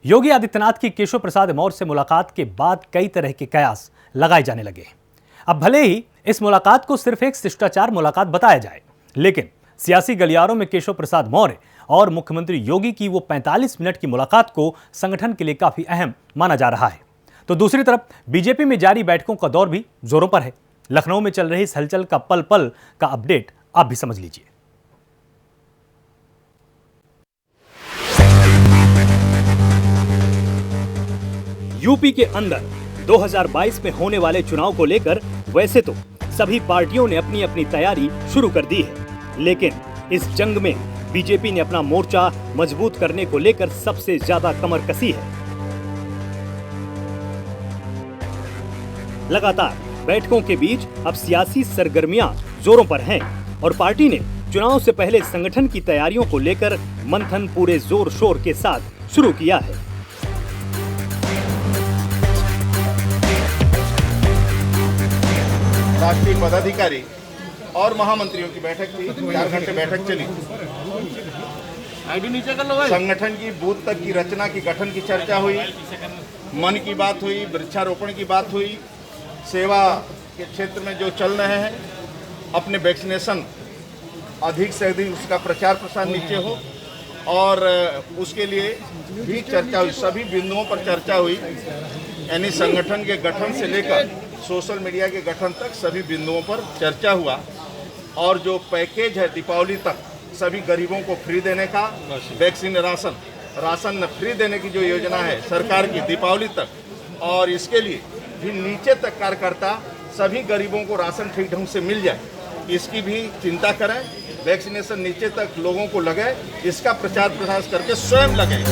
योगी आदित्यनाथ की केशव प्रसाद मौर्य से मुलाकात के बाद कई तरह के कयास लगाए जाने लगे। अब भले ही इस मुलाकात को सिर्फ एक शिष्टाचार मुलाकात बताया जाए, लेकिन सियासी गलियारों में केशव प्रसाद मौर्य और मुख्यमंत्री योगी की वो 45 मिनट की मुलाकात को संगठन के लिए काफी अहम माना जा रहा है। तो दूसरी तरफ बीजेपी में जारी बैठकों का दौर भी जोरों पर है। लखनऊ में चल रही इस हलचल का पल पल का अपडेट आप भी समझ लीजिए। यूपी के अंदर 2022 में होने वाले चुनाव को लेकर वैसे तो सभी पार्टियों ने अपनी अपनी तैयारी शुरू कर दी है, लेकिन इस जंग में बीजेपी ने अपना मोर्चा मजबूत करने को लेकर सबसे ज्यादा कमर कसी है। लगातार बैठकों के बीच अब सियासी सरगर्मियां जोरों पर हैं और पार्टी ने चुनाव से पहले संगठन की तैयारियों को लेकर मंथन पूरे जोर शोर के साथ शुरू किया है। राष्ट्रीय पदाधिकारी और महामंत्रियों की बैठक थी, 4 घंटे बैठक चली। संगठन की बूथ तक की रचना की गठन की चर्चा हुई, मन की बात हुई, वृक्षारोपण की बात हुई, सेवा के क्षेत्र में जो चल रहे हैं, अपने वैक्सीनेशन अधिक से अधिक उसका प्रचार प्रसार नीचे हो और उसके लिए भी चर्चा हुई। सभी बिंदुओं पर चर्चा हुई, यानी संगठन के गठन से लेकर सोशल मीडिया के गठन तक सभी बिंदुओं पर चर्चा हुआ। और जो पैकेज है दीपावली तक सभी गरीबों को फ्री देने का, वैक्सीन राशन फ्री देने की जो योजना है सरकार की दीपावली तक, और इसके लिए भी नीचे तक कार्यकर्ता सभी गरीबों को राशन ठीक ढंग से मिल जाए, इसकी भी चिंता करें। वैक्सीनेशन नीचे तक लोगों को लगे, इसका प्रचार प्रसार करके स्वयं लगे।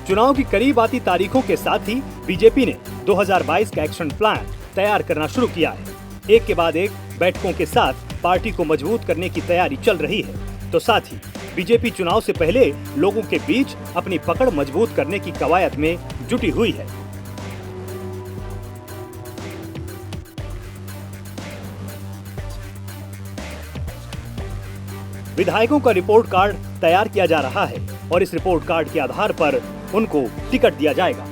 चुनाव की करीब आती तारीखों के साथ ही बीजेपी ने 2022 का एक्शन प्लान तैयार करना शुरू किया है। एक के बाद एक बैठकों के साथ पार्टी को मजबूत करने की तैयारी चल रही है, तो साथ ही बीजेपी चुनाव से पहले लोगों के बीच अपनी पकड़ मजबूत करने की कवायद में जुटी हुई है। विधायकों का रिपोर्ट कार्ड तैयार किया जा रहा है और इस रिपोर्ट कार्ड के आधार पर उनको टिकट दिया जाएगा।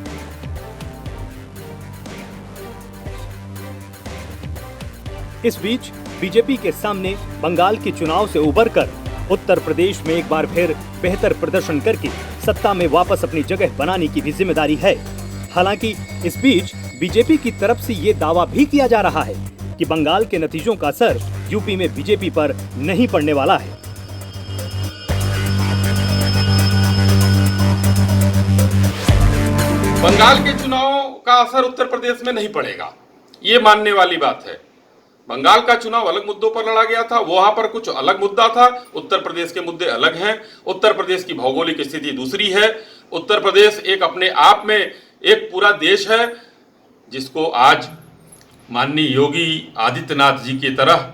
इस बीच बीजेपी के सामने बंगाल के चुनाव से उबरकर उत्तर प्रदेश में एक बार फिर बेहतर प्रदर्शन करके सत्ता में वापस अपनी जगह बनाने की भी जिम्मेदारी है। हालांकि इस बीच बीजेपी की तरफ से ये दावा भी किया जा रहा है कि बंगाल के नतीजों का असर यूपी में बीजेपी पर नहीं पड़ने वाला है। बंगाल के चुनाव का असर उत्तर प्रदेश में नहीं पड़ेगा, ये मानने वाली बात है। बंगाल का चुनाव अलग मुद्दों पर लड़ा गया था, वहां पर कुछ अलग मुद्दा था। उत्तर प्रदेश के मुद्दे अलग हैं। उत्तर प्रदेश की भौगोलिक स्थिति दूसरी है। उत्तर प्रदेश एक अपने आप में एक पूरा देश है, जिसको आज माननीय योगी आदित्यनाथ जी की तरह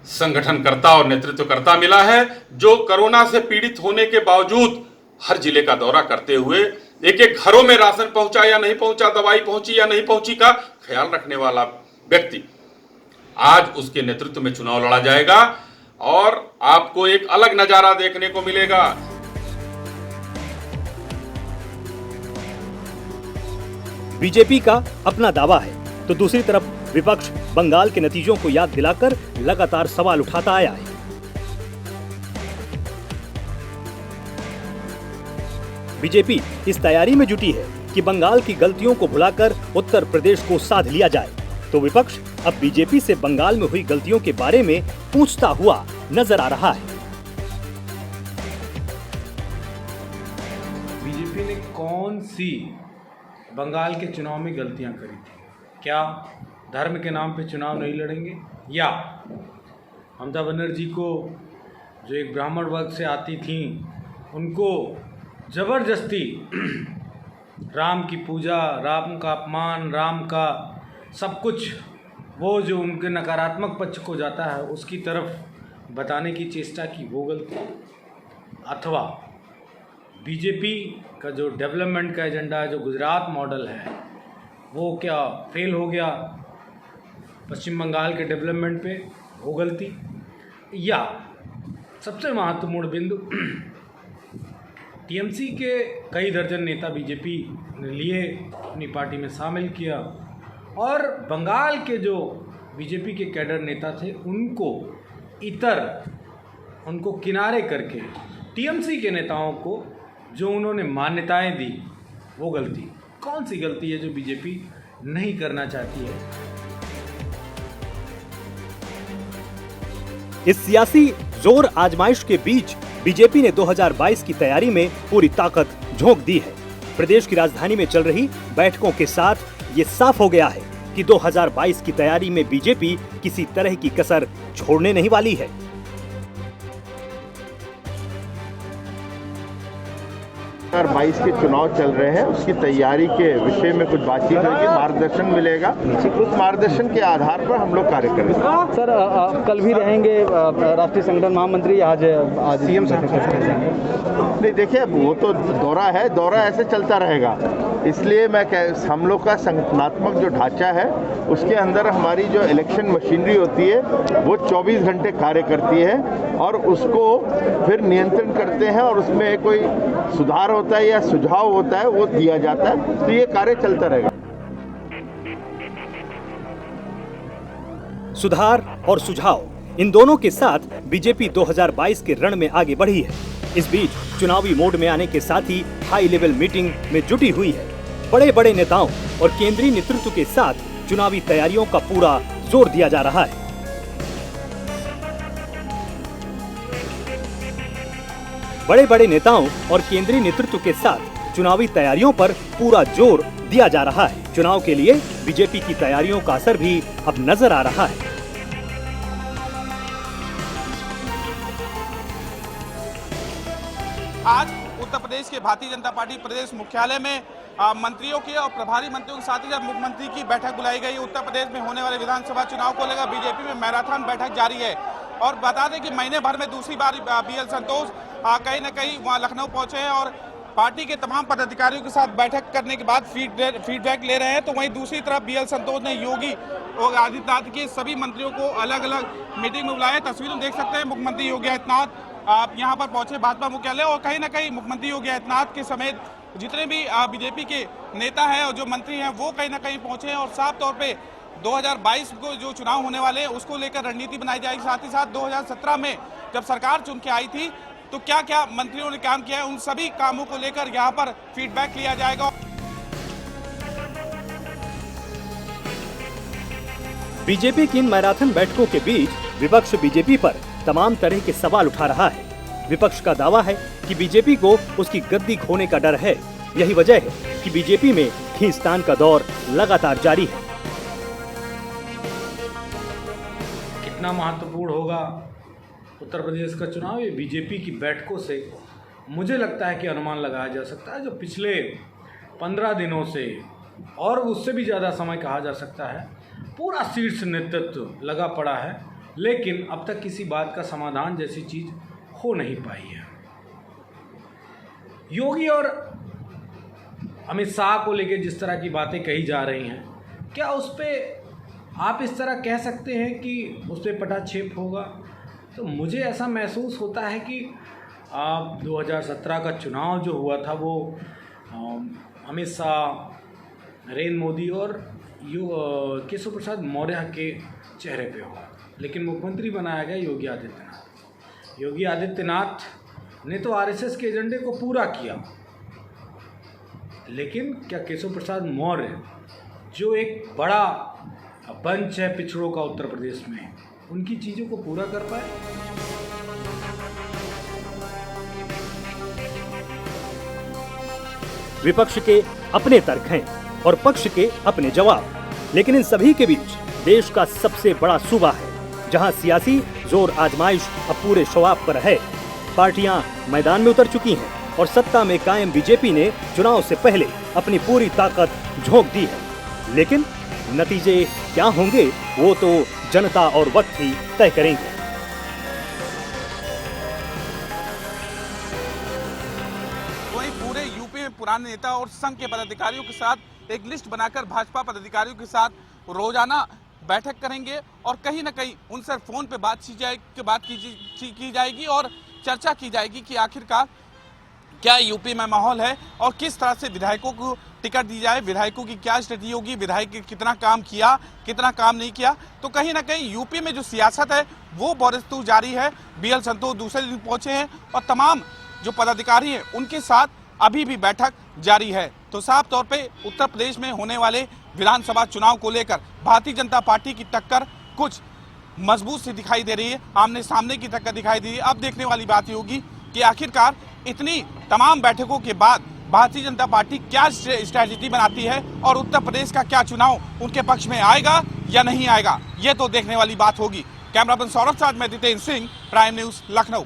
संगठनकर्ता और नेतृत्वकर्ता मिला है, जो कोरोना से पीड़ित होने के बावजूद हर जिले का दौरा करते हुए एक एक घरों में राशन पहुंचा या नहीं पहुंचा, दवाई पहुंची या नहीं पहुंची का ख्याल रखने वाला व्यक्ति। आज उसके नेतृत्व में चुनाव लड़ा जाएगा और आपको एक अलग नजारा देखने को मिलेगा। बीजेपी का अपना दावा है, तो दूसरी तरफ विपक्ष बंगाल के नतीजों को याद दिलाकर लगातार सवाल उठाता आया है। बीजेपी इस तैयारी में जुटी है कि बंगाल की गलतियों को भुलाकर उत्तर प्रदेश को साध लिया जाए, तो विपक्ष अब बीजेपी से बंगाल में हुई गलतियों के बारे में पूछता हुआ नजर आ रहा है। बीजेपी ने कौन सी बंगाल के चुनाव में गलतियां करी थी? क्या धर्म के नाम पे चुनाव नहीं लड़ेंगे, या ममता बनर्जी को जो एक ब्राह्मण वर्ग से आती थी उनको ज़बरदस्ती राम की पूजा, राम का अपमान, राम का सब कुछ, वो जो उनके नकारात्मक पक्ष को जाता है उसकी तरफ बताने की चेष्टा की, वो गलती? अथवा बीजेपी का जो डेवलपमेंट का एजेंडा है, जो गुजरात मॉडल है, वो क्या फेल हो गया पश्चिम बंगाल के डेवलपमेंट पे, वो गलती? या सबसे महत्वपूर्ण बिंदु, टीएमसी के कई दर्जन नेता बीजेपी ने लिए, अपनी पार्टी में शामिल किया, और बंगाल के जो बीजेपी के कैडर नेता थे उनको किनारे करके टीएमसी के नेताओं को जो उन्होंने मान्यताएं दी, वो गलती कौन सी गलती है जो बीजेपी नहीं करना चाहती है? इस सियासी जोर आजमाइश के बीच बीजेपी ने 2022 की तैयारी में पूरी ताकत झोंक दी है। प्रदेश की राजधानी में चल रही बैठकों के साथ ये साफ हो गया है कि 2022 की तैयारी में बीजेपी किसी तरह की कसर छोड़ने नहीं वाली है। 2022 के चुनाव चल रहे हैं, उसकी तैयारी के विषय में कुछ बातचीत होगी, मार्गदर्शन मिलेगा। उस मार्गदर्शन के आधार पर हम लोग कार्य करेंगे। सर, कल भी रहेंगे राष्ट्रीय संगठन महामंत्री, आज सीएम नहीं, देखिए वो तो दौरा ऐसे चलता रहेगा, इसलिए हम लोग का संगठनात्मक जो ढांचा है उसके अंदर हमारी जो इलेक्शन मशीनरी होती है वो 24 घंटे कार्य करती है और उसको फिर नियंत्रण करते हैं, और उसमें कोई सुधार होता है या सुझाव होता है वो दिया जाता है, तो ये कार्य चलता रहेगा। सुधार और सुझाव, इन दोनों के साथ बीजेपी 2022 के रण में आगे बढ़ी है। इस बीच चुनावी मोड में आने के साथ ही हाई लेवल मीटिंग में जुटी हुई है। बड़े बड़े नेताओं और केंद्रीय नेतृत्व के साथ चुनावी तैयारियों का पूरा जोर दिया जा रहा है। बड़े बड़े नेताओं और केंद्रीय नेतृत्व के साथ चुनावी तैयारियों पर पूरा जोर दिया जा रहा है। चुनाव के लिए बीजेपी की तैयारियों का असर भी अब नजर आ रहा है। आज उत्तर प्रदेश के भारतीय जनता पार्टी प्रदेश मुख्यालय में मंत्रियों के और प्रभारी मंत्रियों के साथ ही जब मुख्यमंत्री की बैठक बुलाई गई। उत्तर प्रदेश में होने वाले विधानसभा चुनाव को लेकर बीजेपी में मैराथन बैठक जारी है। और बता दें कि महीने भर में दूसरी बार बीएल संतोष कहीं न कहीं वहाँ लखनऊ पहुंचे हैं और पार्टी के तमाम पदाधिकारियों के साथ बैठक करने के बाद फीडबैक ले रहे हैं। तो वहीं दूसरी तरफ बीएल संतोष ने योगी और आदित्यनाथ के सभी मंत्रियों को अलग अलग मीटिंग में बुलाया। तस्वीर में देख सकते हैं, मुख्यमंत्री योगी आदित्यनाथ आप यहाँ पर पहुंचे भाजपा मुख्यालय, और कहीं ना कहीं मुख्यमंत्री योगी आदित्यनाथ के समेत जितने भी बीजेपी के नेता हैं और जो मंत्री हैं वो कहीं ना कहीं पहुंचे हैं। और साफ तौर पे 2022 को जो चुनाव होने वाले हैं उसको लेकर रणनीति बनाई जाएगी। साथ ही साथ 2017 में जब सरकार चुन के आई थी तो क्या क्या मंत्रियों ने काम किया है, उन सभी कामों को लेकर यहाँ पर फीडबैक लिया जाएगा। बीजेपी की इन मैराथन बैठकों के बीच विपक्ष बीजेपी पर तमाम तरह के सवाल उठा रहा है। विपक्ष का दावा है कि बीजेपी को उसकी गद्दी खोने का डर है। यही वजह है कि बीजेपी में खींचतान का दौर लगातार जारी है। कितना महत्वपूर्ण होगा उत्तर प्रदेश का चुनाव, ये बीजेपी की बैठकों से मुझे लगता है कि अनुमान लगाया जा सकता है। जो पिछले 15 दिनों से और उससे भी ज़्यादा समय कहा जा सकता है, पूरा शीर्ष नेतृत्व लगा पड़ा है, लेकिन अब तक किसी बात का समाधान जैसी चीज़ हो नहीं पाई है। योगी और अमित शाह को लेकर जिस तरह की बातें कही जा रही हैं, क्या उस पर आप इस तरह कह सकते हैं कि उस पर पटाक्षेप होगा? तो मुझे ऐसा महसूस होता है कि 2017 का चुनाव जो हुआ था वो अमित शाह, नरेंद्र मोदी और केशव प्रसाद मौर्य के चेहरे पे होगा, लेकिन मुख्यमंत्री बनाया गया योगी आदित्यनाथ। योगी आदित्यनाथ ने तो आरएसएस के एजेंडे को पूरा किया, लेकिन क्या केशव प्रसाद मौर्य जो एक बड़ा बंच है पिछड़ों का उत्तर प्रदेश में, उनकी चीज़ों को पूरा कर पाए? विपक्ष के अपने तर्क हैं और पक्ष के अपने जवाब, लेकिन इन सभी के बीच देश का सबसे बड़ा सूबा है जहां सियासी जोर आजमाइश अब पूरे शवाब पर है। पार्टियां मैदान में उतर चुकी हैं और सत्ता में कायम बीजेपी ने चुनाव से पहले अपनी पूरी ताकत झोंक दी है, लेकिन नतीजे क्या होंगे वो तो जनता और वक्त ही तय करेंगे। वहीं पूरे यूपी में पुराने नेता और संघ के पदाधिकारियों के साथ एक लिस्ट बनाकर भाजपा पदाधिकारियों के साथ रोजाना बैठक करेंगे और कहीं ना कहीं उनसे फोन पे बात की जाएगी और चर्चा की जाएगी कि आखिरकार क्या यूपी में माहौल है और किस तरह से विधायकों को टिकट दी जाए, विधायकों की क्या स्थिति होगी, विधायक कितना काम किया, कितना काम नहीं किया। तो कहीं ना कहीं यूपी में जो सियासत है वो बरस्तू जारी है। बीएल संतोष दूसरे दिन पहुंचे हैं और तमाम जो पदाधिकारी हैं उनके साथ अभी भी बैठक जारी है। तो साफ तौर पे उत्तर प्रदेश में होने वाले विधानसभा चुनाव को लेकर भारतीय जनता पार्टी की टक्कर कुछ मजबूत सी दिखाई दे रही है, आमने सामने की टक्कर दिखाई दे रही है। अब देखने वाली बात ये होगी कि आखिरकार इतनी तमाम बैठकों के बाद भारतीय जनता पार्टी क्या स्ट्रैटेजी बनाती है और उत्तर प्रदेश का क्या चुनाव उनके पक्ष में आएगा या नहीं आएगा, ये तो देखने वाली बात होगी। कैमरामैन सौरभ साथ में जितेंद्र सिंह, प्राइम न्यूज, लखनऊ।